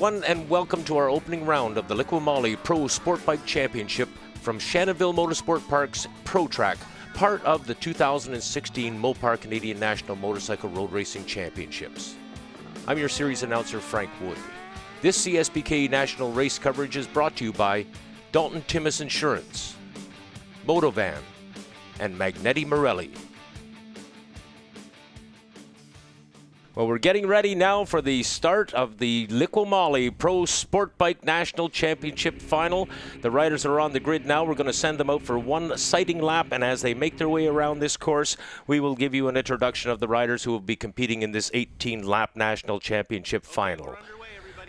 everyone, and welcome to our opening round of the Liqui Moly Pro Sport Bike Championship from Shannonville Motorsport Park's Pro Track, part of the 2016 Mopar Canadian National Motorcycle Road Racing Championships. I'm your series announcer, Frank Wood. This CSBK national race coverage is brought to you by Dalton Timmis Insurance, Motovan, and Magneti Morelli. Well, we're getting ready now for the start of the Liqui Moly Pro Sport Bike National Championship Final. The riders are on the grid now. We're going to send them out for one sighting lap, and as they make their way around this course, we will give you an introduction of the riders who will be competing in this 18-lap National Championship Final.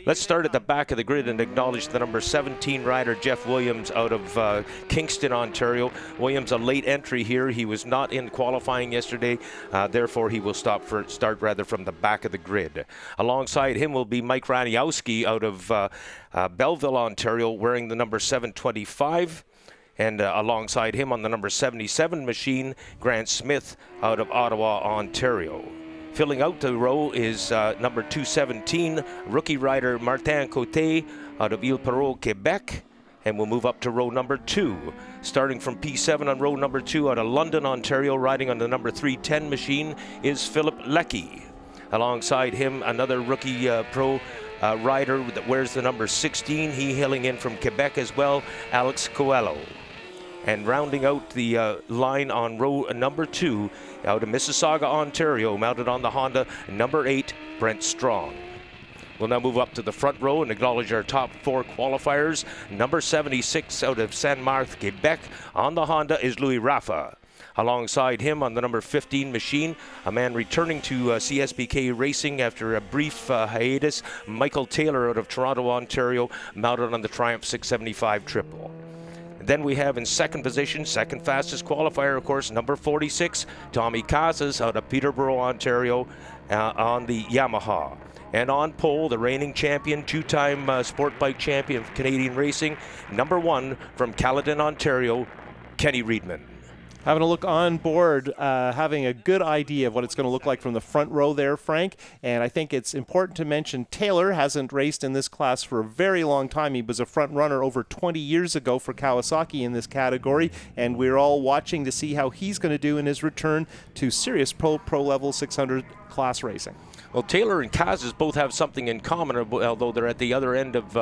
Let's start at the back of the grid and acknowledge the number 17 rider, Jeff Williams, out of Kingston, Ontario. Williams, a late entry here. He was not in qualifying yesterday, therefore he will start from the back of the grid. Alongside him will be Mike Raniowski out of Belleville, Ontario, wearing the number 725. And alongside him on the number 77 machine, Grant Smith out of Ottawa, Ontario. Filling out the row is number 217, rookie rider Martin Côté out of Ile-Perrot, Quebec. And we'll move up to row number 2. Starting from P7 on row number 2 out of London, Ontario, riding on the number 310 machine is Philip Liqui. Alongside him, another rookie pro rider that wears the number 16. He hailing in from Quebec as well, Alex Coelho. And rounding out the line on row number 2, out of Mississauga, Ontario, mounted on the Honda, number 8, Brent Strong. We'll now move up to the front row and acknowledge our top 4 qualifiers. Number 76 out of Saint-Marthe, Quebec, on the Honda is Louis Rafa. Alongside him on the number 15 machine, a man returning to CSBK Racing after a brief hiatus, Michael Taylor out of Toronto, Ontario, mounted on the Triumph 675 Triple. Then we have in second position, second fastest qualifier, of course, number 46, Tommy Casas out of Peterborough, Ontario, on the Yamaha. And on pole, the reigning champion, two-time sport bike champion of Canadian racing, number 1 from Caledon, Ontario, Kenny Reedman. Having a look on board, having a good idea of what it's going to look like from the front row there, Frank. And I think it's important to mention Taylor hasn't raced in this class for a very long time. He was a front runner over 20 years ago for Kawasaki in this category. And we're all watching to see how he's going to do in his return to serious pro level 600 class racing. Well, Taylor and Kaz both have something in common, although they're at the other end of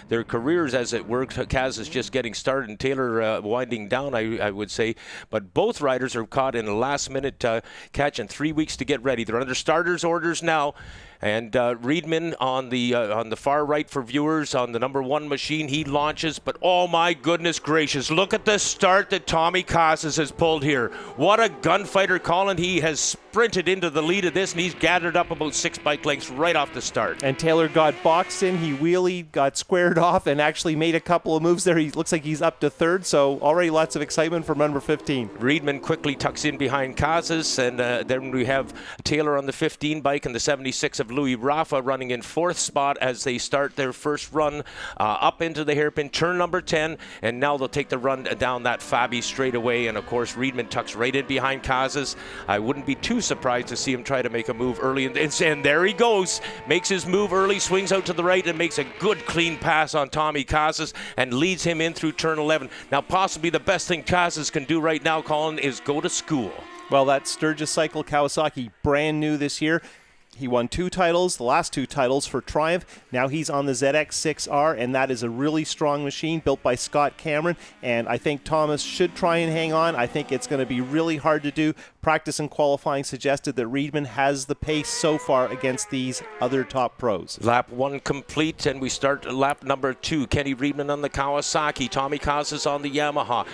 their careers, as it were. Kaz is just getting started and Taylor winding down, I would say. But both riders are caught in a last-minute catch and 3 weeks to get ready. They're under starters' orders now. And Reedman on the far right for viewers on the number 1 machine, he launches, but oh my goodness gracious, look at the start that Tommy Casas has pulled here. What a gunfighter, Colin. He has sprinted into the lead of this, and he's gathered up about 6 bike lengths right off the start. And Taylor got boxed in, he wheelied, got squared off, and actually made a couple of moves there. He looks like he's up to 3rd, so already lots of excitement from number 15. Reedman quickly tucks in behind Casas, and then we have Taylor on the 15 bike and the 76 of Louis Rafa running in 4th spot as they start their first run up into the hairpin, turn number 10, and now they'll take the run down that Fabi straight away. And of course, Reedman tucks right in behind Casas. I wouldn't be too surprised to see him try to make a move early, and there he goes, makes his move early, swings out to the right, and makes a good clean pass on Tommy Casas and leads him in through turn 11. Now, possibly the best thing Casas can do right now, Colin, is go to school. Well, that Sturgis cycle Kawasaki, brand new this year. He won 2 titles, the last 2 titles for Triumph. Now he's on the ZX6R, and that is a really strong machine built by Scott Cameron. And I think Thomas should try and hang on. I think it's going to be really hard to do. Practice and qualifying suggested that Reedman has the pace so far against these other top pros. Lap 1 complete, and we start lap number 2. Kenny Reedman on the Kawasaki, Tommy Casas on the Yamaha,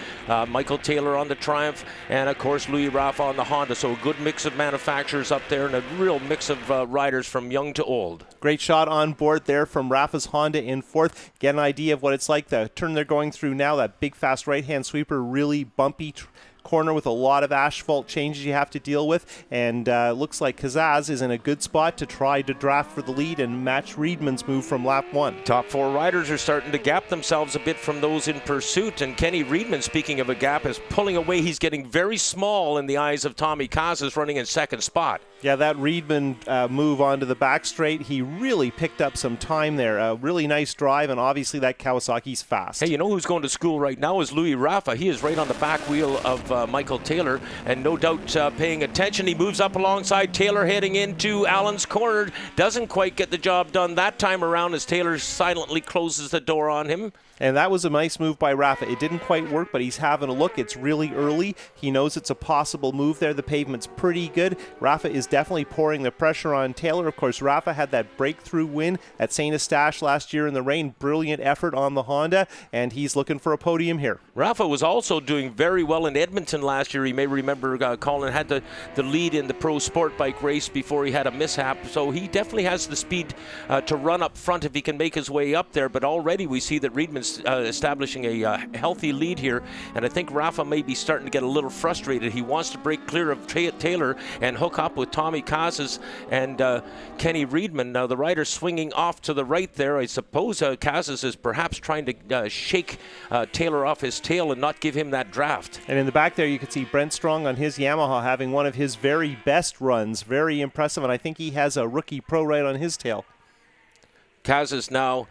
Michael Taylor on the Triumph, and of course Louis Rafa on the Honda. So a good mix of manufacturers up there and a real mix of riders from young to old. Great shot on board there from Rafa's Honda in 4th. Get an idea of what it's like. The turn they're going through now, that big fast right-hand sweeper, really bumpy corner with a lot of asphalt changes you have to deal with, and looks like Kazaz is in a good spot to try to draft for the lead and match Reedman's move from lap 1. Top 4 riders are starting to gap themselves a bit from those in pursuit, and Kenny Reedman, speaking of a gap, is pulling away. He's getting very small in the eyes of Tommy Kazas, running in second spot. Yeah, that Reedman move onto the back straight, he really picked up some time there. A really nice drive, and obviously that Kawasaki's fast. Hey, you know who's going to school right now is Louis Rafa. He is right on the back wheel of Michael Taylor, and no doubt paying attention. He moves up alongside Taylor, heading into Allen's corner. Doesn't quite get the job done that time around as Taylor silently closes the door on him. And that was a nice move by Rafa. It didn't quite work, but he's having a look. It's really early. He knows it's a possible move there. The pavement's pretty good. Rafa is definitely pouring the pressure on Taylor. Of course, Rafa had that breakthrough win at St. Eustache last year in the rain. Brilliant effort on the Honda, and he's looking for a podium here. Rafa was also doing very well in Edmonton last year. You may remember Colin had the lead in the pro sport bike race before he had a mishap. So he definitely has the speed to run up front if he can make his way up there. But already we see that Reedman's establishing a healthy lead here, and I think Rafa may be starting to get a little frustrated. He wants to break clear of Taylor and hook up with Tommy Kazas and Kenny Reedman. Now the rider swinging off to the right there. I suppose Kazas is perhaps trying to shake Taylor off his tail and not give him that draft. And in the back there you can see Brent Strong on his Yamaha having one of his very best runs. Very impressive, and I think he has a rookie pro right on his tail. Kazas now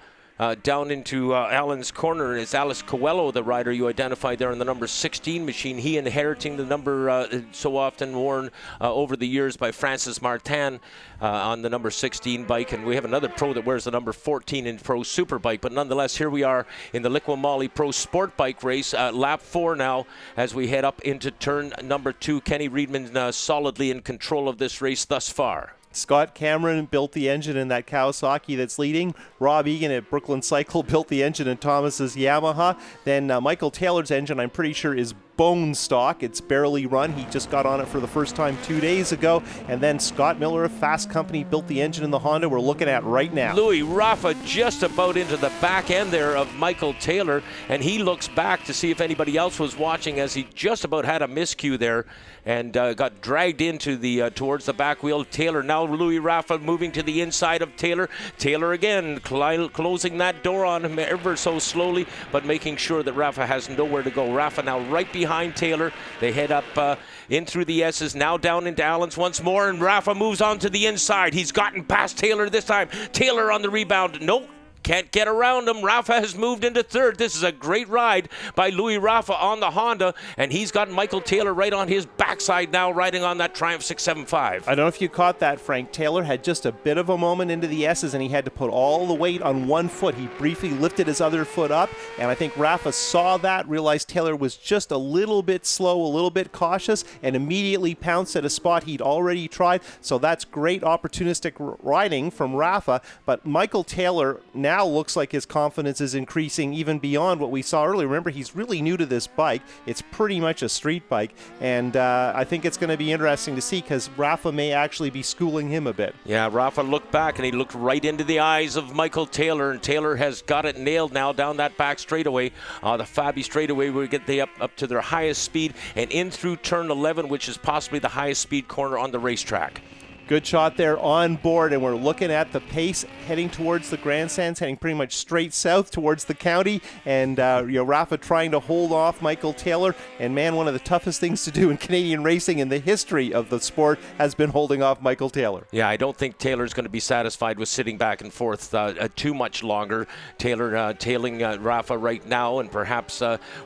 down into Allen's corner. It's Alice Coelho, the rider you identified there in the number 16 machine. He inheriting the number so often worn over the years by Francis Martin on the number 16 bike. And we have another pro that wears the number 14 in Pro Superbike. But nonetheless, here we are in the Liqui Moly Pro Sport Bike race. Lap 4 now as we head up into turn number 2. Kenny Reedman solidly in control of this race thus far. Scott Cameron built the engine in that Kawasaki that's leading. Rob Egan at Brooklyn Cycle built the engine in Thomas's Yamaha. Then Michael Taylor's engine, I'm pretty sure, is bone stock. It's barely run. He just got on it for the first time 2 days ago. And then Scott Miller of Fast Company built the engine in the Honda we're looking at right now. Louis Rafa just about into the back end there of Michael Taylor, and he looks back to see if anybody else was watching as he just about had a miscue there and got dragged into the towards the back wheel. Taylor now, Louis Rafa moving to the inside of Taylor. Taylor again closing that door on him ever so slowly, but making sure that Rafa has nowhere to go. Rafa now right behind Taylor. They head up in through the S's, now down into Allen's once more, and Rafa moves on to the inside. He's gotten past Taylor this time. Taylor on the rebound. Nope. Can't get around him. Rafa has moved into third. This is a great ride by Louis Rafa on the Honda, and he's got Michael Taylor right on his backside now, riding on that Triumph 675. I don't know if you caught that, Frank. Taylor had just a bit of a moment into the S's, and he had to put all the weight on one foot. He briefly lifted his other foot up, and I think Rafa saw that, realized Taylor was just a little bit slow, a little bit cautious, and immediately pounced at a spot he'd already tried. So that's great opportunistic riding from Rafa, but Michael Taylor now looks like his confidence is increasing even beyond what we saw earlier. Remember, he's really new to this bike. It's pretty much a street bike, and I think it's going to be interesting to see because Rafa may actually be schooling him a bit. Yeah, Rafa looked back and he looked right into the eyes of Michael Taylor, and Taylor has got it nailed now down that back straightaway. The Fabi straightaway will get they up to their highest speed and in through turn 11, which is possibly the highest speed corner on the racetrack. Good shot there on board, and we're looking at the pace heading towards the grandstands, heading pretty much straight south towards the county, and Rafa trying to hold off Michael Taylor, and man, one of the toughest things to do in Canadian racing in the history of the sport has been holding off Michael Taylor. Yeah, I don't think Taylor's going to be satisfied with sitting back and forth too much longer. Taylor tailing Rafa right now, and perhaps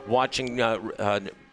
watching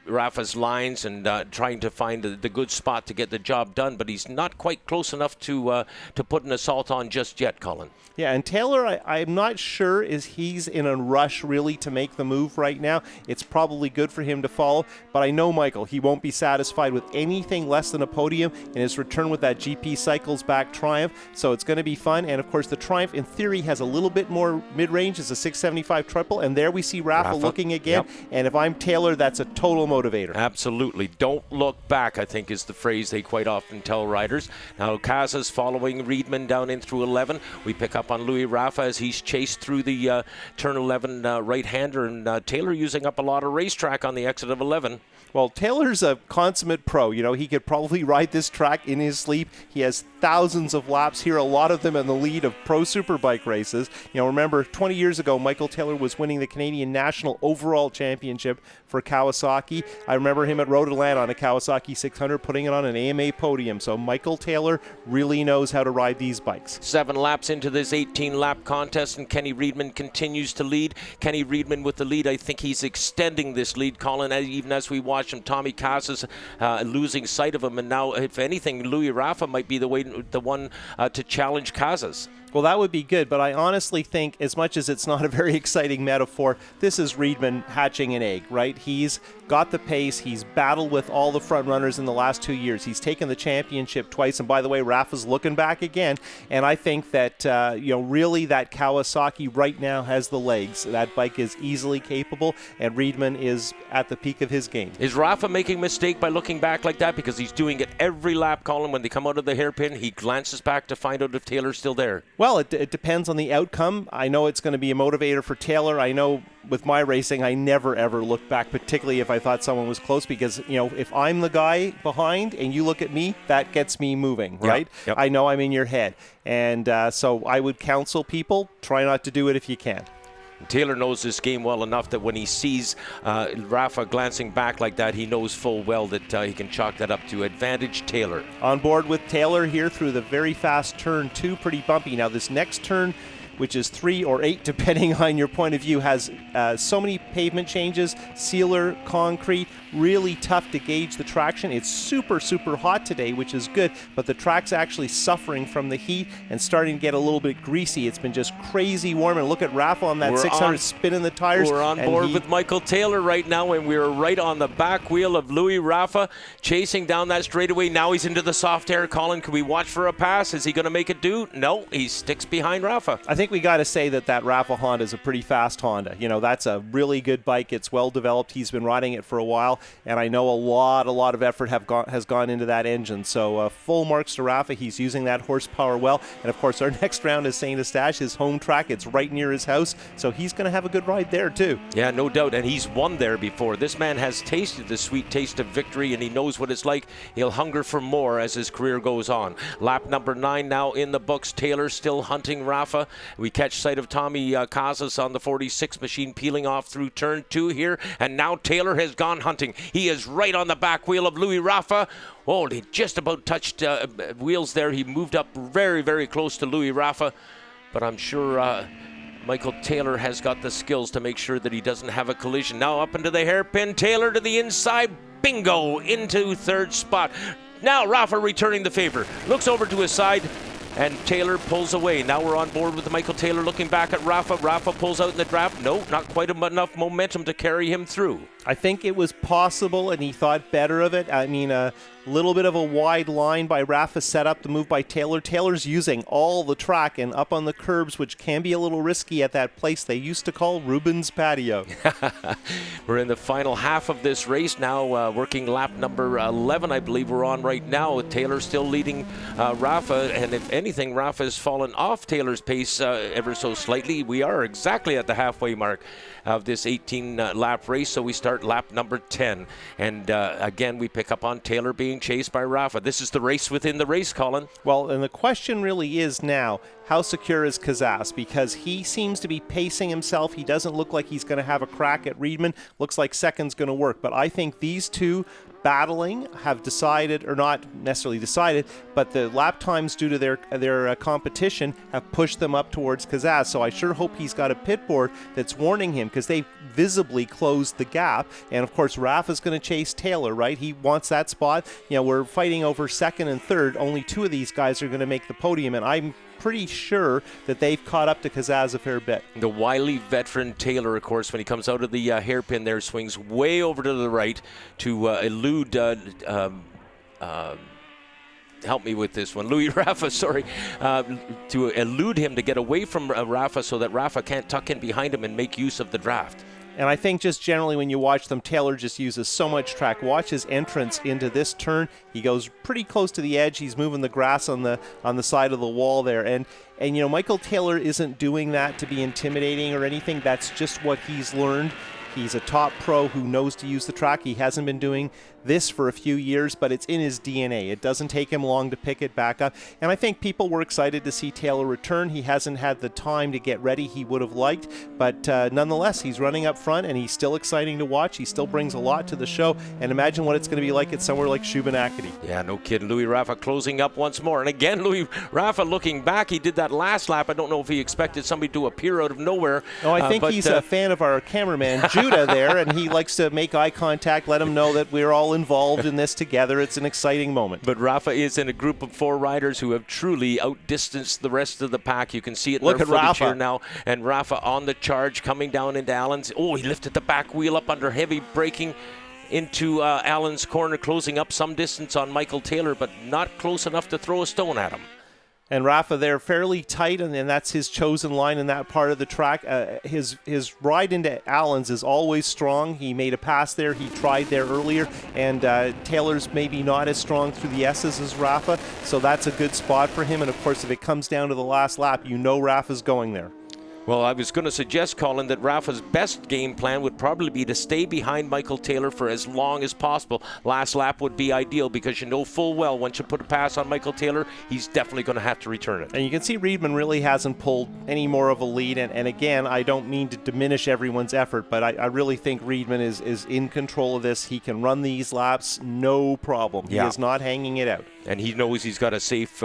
Rafa's lines and trying to find the good spot to get the job done, but he's not quite close enough to put an assault on just yet, Colin. Yeah, and Taylor, I'm not sure he's in a rush really to make the move right now. It's probably good for him to follow, but I know Michael, he won't be satisfied with anything less than a podium in his return with that GP Cycles back Triumph, so it's going to be fun. And of course, the Triumph in theory has a little bit more mid-range. It's a 675 triple, and there we see Rafa looking again. Yep. And if I'm Taylor, that's a total motivation motivator. Absolutely. Don't look back, I think, is the phrase they quite often tell riders. Now, Casas following Riedman down in through 11. We pick up on Louis Rafa as he's chased through the turn 11 right-hander, and Taylor using up a lot of racetrack on the exit of 11. Well, Taylor's a consummate pro. You know, he could probably ride this track in his sleep. He has thousands of laps here, a lot of them in the lead of pro superbike races. You know, remember, 20 years ago, Michael Taylor was winning the Canadian National Overall Championship for Kawasaki. I remember him at Road Atlanta on a Kawasaki 600, putting it on an AMA podium. So Michael Taylor really knows how to ride these bikes. 7 laps into this 18-lap contest, and Kenny Riedman continues to lead. Kenny Riedman with the lead. I think he's extending this lead, Colin, even as we watch him. Tommy Casas losing sight of him, and now, if anything, Louis Rafa might be the one to challenge Casas. Well, that would be good, but I honestly think, as much as it's not a very exciting metaphor, this is Riedman hatching an egg, right? He's got the pace. He's battled with all the front runners in the last 2 years. He's taken the championship twice, and by the way, Rafa's looking back again, and I think that, really that Kawasaki right now has the legs. That bike is easily capable, and Riedman is at the peak of his game. Is Rafa making a mistake by looking back like that? Because he's doing it every lap, Colin. When they come out of the hairpin, he glances back to find out if Taylor's still there. Well, it depends on the outcome. I know it's going to be a motivator for Taylor. I know with my racing, I never, ever look back, particularly if I thought someone was close, because, if I'm the guy behind and you look at me, that gets me moving, right? Yep. I know I'm in your head. And so I would counsel people, try not to do it if you can. Taylor knows this game well enough that when he sees Rafa glancing back like that, he knows full well that he can chalk that up to advantage Taylor. On board with Taylor here through the very fast turn 2, pretty bumpy. Now this next turn, which is 3 or 8, depending on your point of view, has so many pavement changes, sealer, concrete, really tough to gauge the traction. It's super, super hot today, which is good, but the track's actually suffering from the heat and starting to get a little bit greasy. It's been just crazy warm, and look at Rafa on that 600 spinning the tires. We're on board with Michael Taylor right now, and we're right on the back wheel of Louis Rafa, chasing down that straightaway. Now he's into the soft air. Colin, can we watch for a pass? Is he going to make it do? No, he sticks behind Rafa. I think we got to say that Rafa Honda is a pretty fast Honda. That's a really good bike. It's well developed. He's been riding it for a while, and I know a lot of effort has gone into that engine. So full marks to Rafa. He's using that horsepower well. And of course, our next round is St. Eustache, his home track. It's right near his house, so he's going to have a good ride there too. Yeah, no doubt, and he's won there before. This man has tasted the sweet taste of victory, and he knows what it's like. He'll hunger for more as his career goes on. Lap number 9 now in the books. Taylor still hunting Rafa. We catch sight of Tommy Casas on the 46 machine peeling off through turn 2 here, and now Taylor has gone hunting. He is right on the back wheel of Louis Rafa. Oh, he just about touched wheels there. He moved up very, very close to Louis Rafa, but I'm sure Michael Taylor has got the skills to make sure that he doesn't have a collision. Now up into the hairpin, Taylor to the inside, bingo, into third spot. Now Rafa returning the favor, looks over to his side, and Taylor pulls away. Now we're on board with Michael Taylor looking back at Rafa. Rafa pulls out in the draft. No, not quite enough momentum to carry him through. I think it was possible, and he thought better of it. I mean, a little bit of a wide line by Rafa set up the move by Taylor. Taylor's using all the track and up on the curbs, which can be a little risky at that place they used to call Ruben's Patio. We're in the final half of this race now, working lap number 11, I believe we're on right now, with Taylor still leading Rafa, and if anything, Rafa has fallen off Taylor's pace ever so slightly. We are exactly at the halfway mark of this 18-lap race, so we start lap number 10. And again, we pick up on Taylor being chased by Rafa. This is the race within the race, Colin. Well, and the question really is now, how secure is Casas? Because he seems to be pacing himself. He doesn't look like he's going to have a crack at Riedman. Looks like second's going to work. But I think these two battling have decided, or not necessarily decided, but the lap times due to their competition have pushed them up towards Casas. So I sure hope he's got a pit board that's warning him, because they visibly closed the gap. And of course, Rafa's going to chase Taylor, right? He wants that spot. We're fighting over second and third. Only 2 of these guys are going to make the podium, and I'm pretty sure that they've caught up to Casas a fair bit. The wily veteran Taylor, of course, when he comes out of the hairpin there, swings way over to the right to elude help me with this one, Louis Rafa, sorry, to elude him to get away from Rafa so that Rafa can't tuck in behind him and make use of the draft. And I think just generally when you watch them, Taylor just uses so much track. Watch his entrance into this turn. He goes pretty close to the edge. He's moving the grass on the side of the wall there. And you know, Michael Taylor isn't doing that to be intimidating or anything. That's just what he's learned. He's a top pro who knows to use the track. He hasn't been doing this for a few years, but it's in his DNA. It doesn't take him long to pick it back up. And I think people were excited to see Taylor return. He hasn't had the time to get ready he would have liked, but nonetheless, he's running up front and he's still exciting to watch. He still brings a lot to the show. And imagine what it's going to be like at somewhere like Shubenacadie. Yeah, no kidding. Louis Rafa closing up once more. And again, Louis Rafa looking back. He did that last lap. I don't know if he expected somebody to appear out of nowhere. No, I think he's a fan of our cameraman, Judah, there, and he likes to make eye contact, let him know that we're all involved in this together. It's an exciting moment. But Rafa is in a group of 4 riders who have truly outdistanced the rest of the pack. You can see it in their footage here now. And Rafa on the charge, coming down into Allen's. Oh, he lifted the back wheel up under heavy braking into Allen's corner, closing up some distance on Michael Taylor, but not close enough to throw a stone at him. And Rafa there fairly tight, and that's his chosen line in that part of the track. His ride into Allen's is always strong. He made a pass there. He tried there earlier, and Taylor's maybe not as strong through the S's as Rafa, so that's a good spot for him. And, of course, if it comes down to the last lap, you know Rafa's going there. Well, I was going to suggest, Colin, that Rafa's best game plan would probably be to stay behind Michael Taylor for as long as possible. Last lap would be ideal because you know full well once you put a pass on Michael Taylor, he's definitely going to have to return it. And you can see Reedman really hasn't pulled any more of a lead. And again, I don't mean to diminish everyone's effort, but I really think Reedman is in control of this. He can run these laps, no problem. He is not hanging it out. And he knows he's got a safe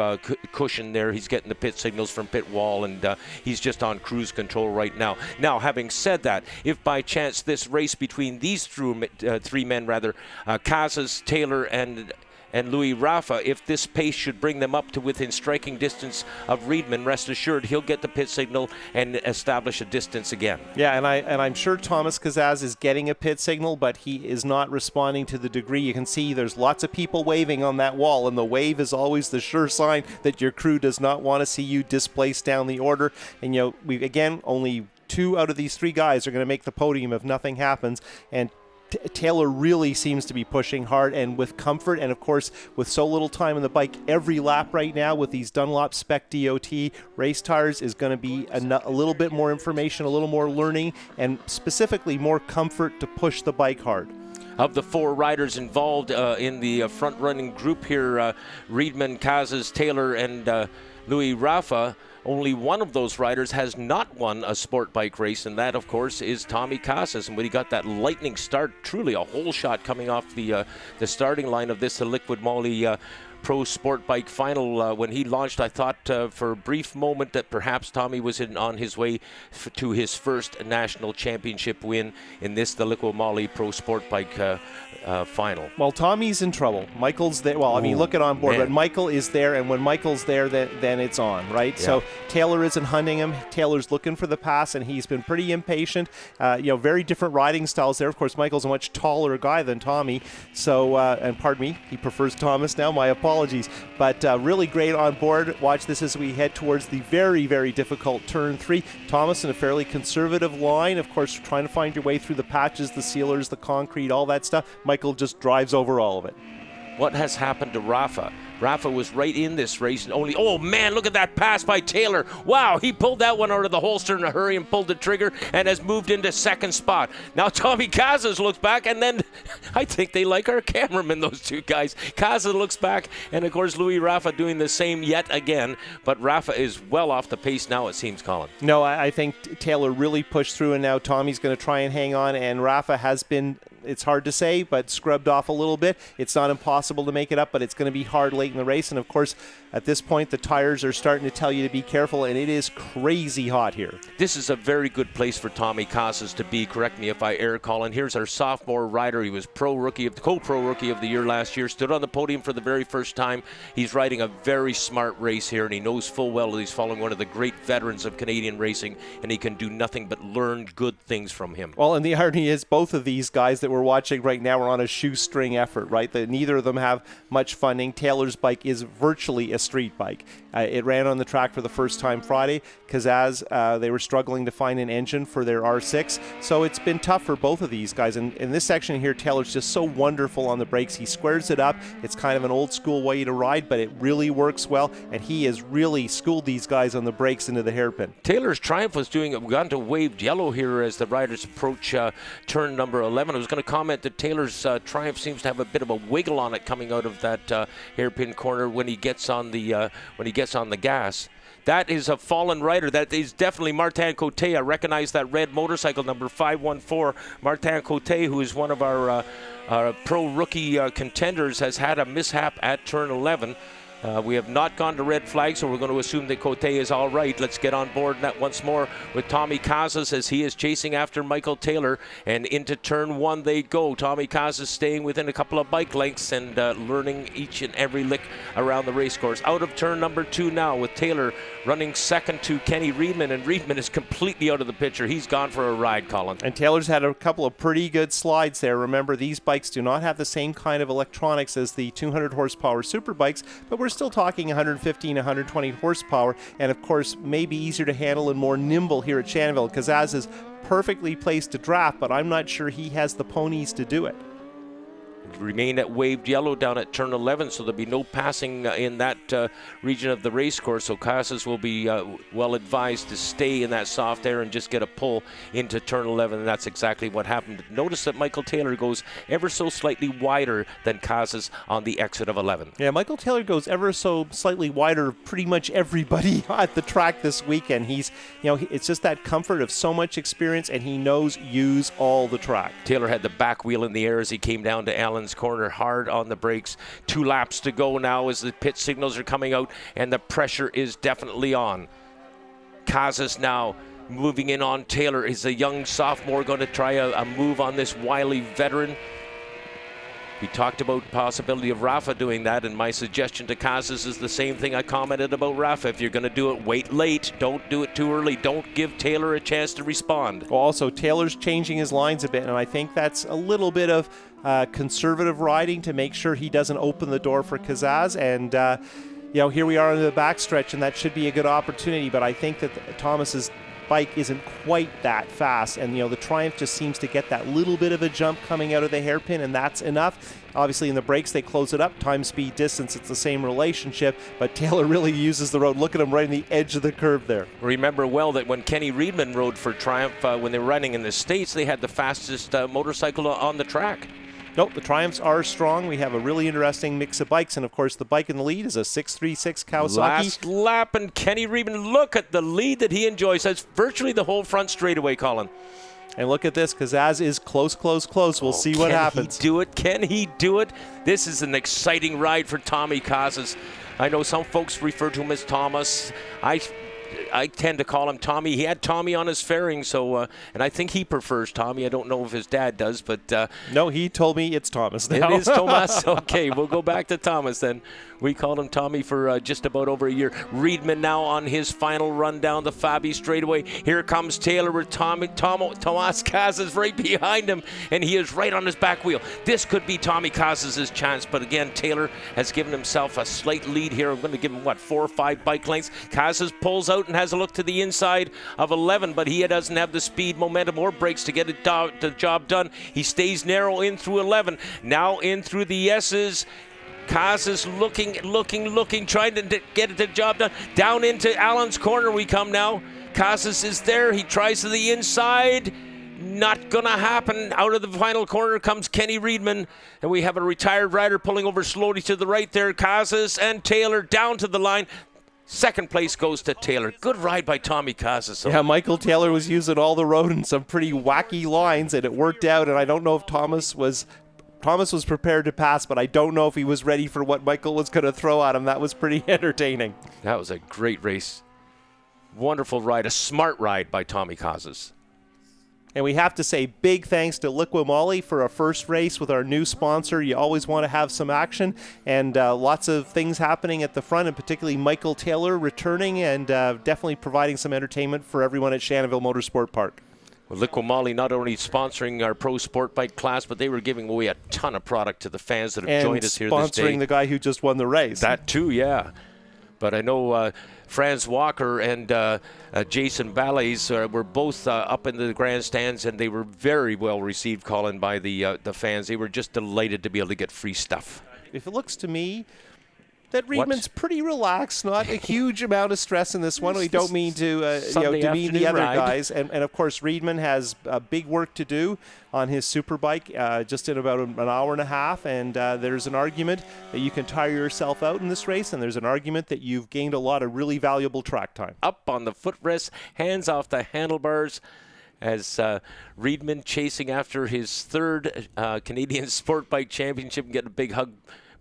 cushion there. He's getting the pit signals from pit wall, and he's just on cruise control right now. Now, having said that, if by chance this race between these three men, Casas, Taylor, and Louis Rafa, if this pace should bring them up to within striking distance of Reedman, rest assured he'll get the pit signal and establish a distance again. Yeah, and I'm sure Thomas Kazaz is getting a pit signal, but he is not responding to the degree. You can see there's lots of people waving on that wall, and the wave is always the sure sign that your crew does not want to see you displaced down the order. And you know, we again, only 2 out of these 3 guys are going to make the podium if nothing happens, and Taylor really seems to be pushing hard and with comfort, and of course with so little time on the bike. Every lap right now with these Dunlop Spec DOT race tires is going to be a little bit more information, a little more learning, and specifically more comfort to push the bike hard. Of the 4 riders involved in the front-running group here, Reedman, Casas, Taylor, and Louis Rafa, only one of those riders has not won a sport bike race, and that, of course, is Tommy Casas. And when he got that lightning start, truly a hole shot coming off the starting line of this Liqui Moly Pro Sport Bike Final. When he launched, I thought for a brief moment that perhaps Tommy was on his way to his first national championship win in this, the Liqui Moly Pro Sport Bike Final. Well, Tommy's in trouble. Michael's there. Well, I mean, look at on board, but Michael is there, and when Michael's there, then it's on, right? Yeah. So Taylor isn't hunting him. Taylor's looking for the pass, and he's been pretty impatient. Very different riding styles there. Of course, Michael's a much taller guy than Tommy. So, and pardon me, he prefers Thomas now. My apologies. But really great on board. Watch this as we head towards the very, very difficult turn 3. Thomas in a fairly conservative line. Of course, trying to find your way through the patches, the sealers, the concrete, all that stuff. Michael just drives over all of it. What has happened to Rafa? Rafa was right in this race and oh man, look at that pass by Taylor. Wow, he pulled that one out of the holster in a hurry and pulled the trigger and has moved into second spot. Now Tommy Casas looks back, and then I think they like our cameraman, those 2 guys. Casas looks back, and of course Louis Rafa doing the same yet again, but Rafa is well off the pace now, it seems, Colin. No, I think Taylor really pushed through, and now Tommy's going to try and hang on, and Rafa has been, it's hard to say, but scrubbed off a little bit. It's not impossible to make it up, but it's going to be hard late in the race. And of course, at this point, the tires are starting to tell you to be careful, and it is crazy hot here. This is a very good place for Tommy Casas to be. Correct me if I err, Colin. Here's our sophomore rider. He was co-pro rookie of the year last year. Stood on the podium for the very first time. He's riding a very smart race here, and he knows full well that he's following one of the great veterans of Canadian racing, and he can do nothing but learn good things from him. Well, and the irony is both of these guys that were we're watching right now are on a shoestring effort, right? Neither of them have much funding. Taylor's bike is virtually a street bike. It ran on the track for the first time Friday because as they were struggling to find an engine for their R6. So it's been tough for both of these guys. And in this section here, Taylor's just so wonderful on the brakes. He squares it up. It's kind of an old school way to ride, but it really works well. And he has really schooled these guys on the brakes into the hairpin. Taylor's Triumph was gone to waved yellow here as the riders approach turn number 11. I was going to comment that Taylor's Triumph seems to have a bit of a wiggle on it coming out of that hairpin corner when he gets on the on the gas. That is a fallen rider. That is definitely Martin Cote. I recognize that red motorcycle, number 514. Martin Cote, who is one of our pro rookie contenders, has had a mishap at turn 11. We have not gone to red flag, so we're going to assume that Cote is all right. Let's get on board net once more with Tommy Casas as he is chasing after Michael Taylor, and into turn 1 they go. Tommy Casas staying within a couple of bike lengths and learning each and every lick around the race course. Out of turn number 2 now with Taylor running second to Kenny Reedman, and Reedman is completely out of the picture. He's gone for a ride, Colin. And Taylor's had a couple of pretty good slides there. Remember, these bikes do not have the same kind of electronics as the 200 horsepower super bikes, but we're still talking 115, 120 horsepower, and of course maybe easier to handle and more nimble here at Shannonville. Kazaz is perfectly placed to draft, but I'm not sure he has the ponies to do it. Remain at waved yellow down at turn 11, so there'll be no passing in that region of the race course. So Casas will be well advised to stay in that soft air and just get a pull into turn 11, and that's exactly what happened. Notice that Michael Taylor goes ever so slightly wider than Casas on the exit of 11. Yeah, Michael Taylor goes ever so slightly wider of pretty much everybody at the track this weekend. He's, it's just that comfort of so much experience, and he knows use all the track. Taylor had the back wheel in the air as he came down to Allen's corner, hard on the brakes. 2 laps to go now as the pit signals are coming out, and the pressure is definitely on. Casas now moving in on Taylor. Is a young sophomore going to try a move on this wily veteran? We talked about the possibility of Rafa doing that, and my suggestion to Casas is the same thing I commented about Rafa. If you're going to do it, wait late. Don't do it too early. Don't give Taylor a chance to respond. Well, also, Taylor's changing his lines a bit, and I think that's a little bit of conservative riding to make sure he doesn't open the door for Kazaz. And, here we are on the backstretch, and that should be a good opportunity, but I think that Thomas's bike isn't quite that fast, and the Triumph just seems to get that little bit of a jump coming out of the hairpin, and that's enough. Obviously in the brakes they close it up, time, speed, distance, it's the same relationship, but Taylor really uses the road. Look at him right on the edge of the curve there. Remember well that when Kenny Reedman rode for Triumph, when they were running in the States, they had the fastest motorcycle on the track. Nope, the Triumphs are strong. We have a really interesting mix of bikes, and of course the bike in the lead is a 636 Kawasaki. Last lap, and Kenny Reedman, look at the lead that he enjoys. That's virtually the whole front straightaway, Colin. And look at this, Kazaz is close. We'll see what happens. Can he do it? Can he do it? This is an exciting ride for Tommy Casas. I know some folks refer to him as Thomas. I tend to call him Tommy. He had Tommy on his fairing, so and I think he prefers Tommy. I don't know if his dad does, but no, he told me it's Thomas now. It is Thomas. Okay, we'll go back to Thomas then. We called him Tommy for just about over a year. Reedman now on his final run down the Fabi straightaway. Here comes Taylor with Tomas Casas right behind him, and he is right on his back wheel. This could be Tommy Casas' chance, but again, Taylor has given himself a slight lead here. I'm going to give him, 4 or 5 bike lengths. Casas pulls out and has a look to the inside of 11, but he doesn't have the speed, momentum, or brakes to get the job done. He stays narrow in through 11. Now in through the S's. Casas looking, trying to get the job done. Down into Allen's corner we come now. Casas is there. He tries to the inside. Not gonna happen. Out of the final corner comes Kenny Reedman, and we have a retired rider pulling over slowly to the right there. Casas and Taylor down to the line. Second place goes to Taylor. Good ride by Tommy Casas. Yeah, Michael Taylor was using all the road in some pretty wacky lines, and it worked out, and I don't know if Thomas was prepared to pass, but I don't know if he was ready for what Michael was going to throw at him. That was pretty entertaining. That was a great race. Wonderful ride, a smart ride by Tommy Casas. And we have to say big thanks to Liqui Moly for our first race with our new sponsor. You always want to have some action, and lots of things happening at the front, and particularly Michael Taylor returning and definitely providing some entertainment for everyone at Shannonville Motorsport Park. Well, Liqui Moly not only sponsoring our pro sport bike class, but they were giving away a ton of product to the fans that have joined us here this day. Sponsoring the guy who just won the race. That too, yeah. But I know Franz Walker and Jason Ballets were both up in the grandstands, and they were very well received, Colin, by the fans. They were just delighted to be able to get free stuff. If it looks to me that Riedman's pretty relaxed, not a huge amount of stress in this one. We don't mean to demean the other guys. And of course, Riedman has big work to do on his superbike just in about an hour and a half. And there's an argument that you can tire yourself out in this race, and there's an argument that you've gained a lot of really valuable track time. Up on the footrest, hands off the handlebars, as Riedman chasing after his third Canadian Sport Bike Championship and getting a big hug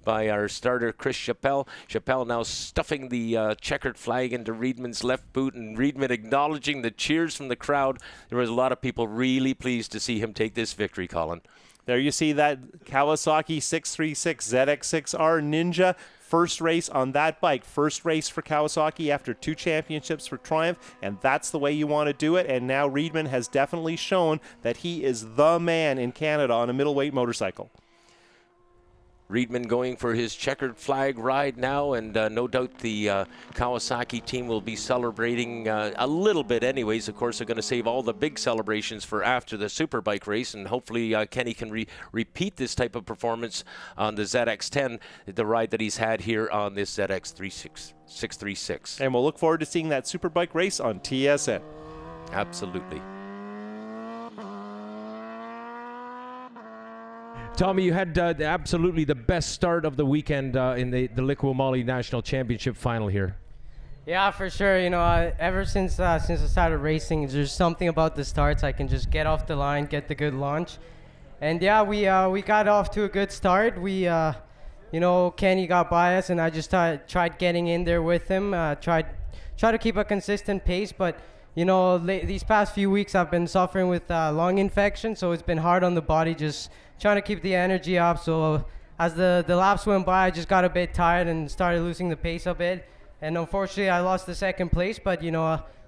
by our starter, Chris Chappell. Chappell now stuffing the checkered flag into Riedman's left boot, and Riedman acknowledging the cheers from the crowd. There was a lot of people really pleased to see him take this victory, Colin. There you see that Kawasaki 636 ZX6R Ninja. First race on that bike. First race for Kawasaki after 2 championships for Triumph, and that's the way you want to do it. And now Riedman has definitely shown that he is the man in Canada on a middleweight motorcycle. Riedman going for his checkered flag ride now, and no doubt the Kawasaki team will be celebrating a little bit anyways. Of course, they're going to save all the big celebrations for after the Superbike race, and hopefully Kenny can repeat this type of performance on the ZX10, the ride that he's had here on this ZX636. And we'll look forward to seeing that Superbike race on TSN. Absolutely. Tommy, you had absolutely the best start of the weekend in the Liqui Moly National Championship final here. Yeah, for sure. You know, ever since I started racing, there's something about the starts. I can just get off the line, get the good launch. And yeah, we got off to a good start. We, Kenny got by us, and I just tried getting in there with him. Tried to keep a consistent pace, but these past few weeks I've been suffering with lung infection, so it's been hard on the body, just trying to keep the energy up. So as the laps went by, I just got a bit tired and started losing the pace a bit. And unfortunately, I lost the second place. But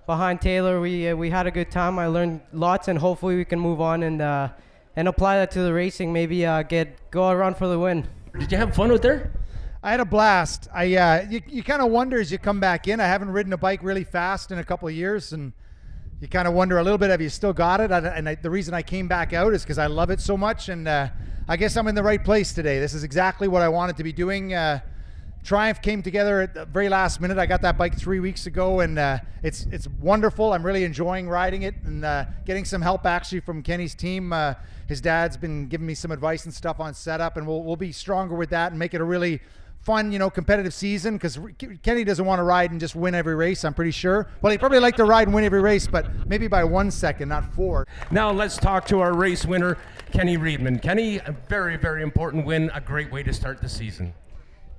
behind Taylor, we had a good time. I learned lots, and hopefully we can move on and apply that to the racing. Maybe go around for the win. Did you have fun with her? I had a blast. You kind of wonder as you come back in. I haven't ridden a bike really fast in a couple of years, and you kind of wonder a little bit, have you still got it? The reason I came back out is because I love it so much, and I guess I'm in the right place today. This is exactly what I wanted to be doing. Triumph came together at the very last minute. I got that bike 3 weeks ago, and it's wonderful. I'm really enjoying riding it, and getting some help actually from Kenny's team. His dad's been giving me some advice and stuff on setup, and we'll be stronger with that and make it a really fun, competitive season, because Kenny doesn't want to ride and just win every race, I'm pretty sure. Well, he'd probably like to ride and win every race, but maybe by 1 second, not 4. Now let's talk to our race winner, Kenny Riedman. Kenny, a very, very important win, a great way to start the season.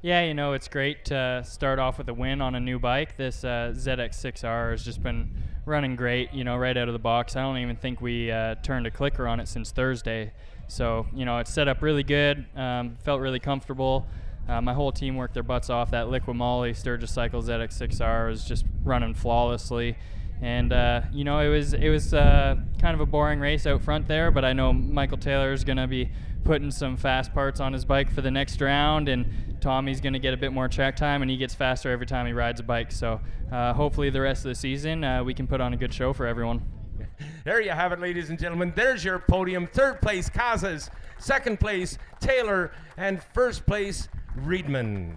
Yeah, it's great to start off with a win on a new bike. This ZX6R has just been running great, right out of the box. I don't even think we turned a clicker on it since Thursday. So, it's set up really good, felt really comfortable. My whole team worked their butts off. That Liqui Moly Sturgis Cycle ZX6R was just running flawlessly. And, it was kind of a boring race out front there, but I know Michael Taylor is going to be putting some fast parts on his bike for the next round, and Tommy's going to get a bit more track time, and he gets faster every time he rides a bike. So hopefully the rest of the season we can put on a good show for everyone. There you have it, ladies and gentlemen. There's your podium. Third place, Casas. Second place, Taylor. And first place, Riedman.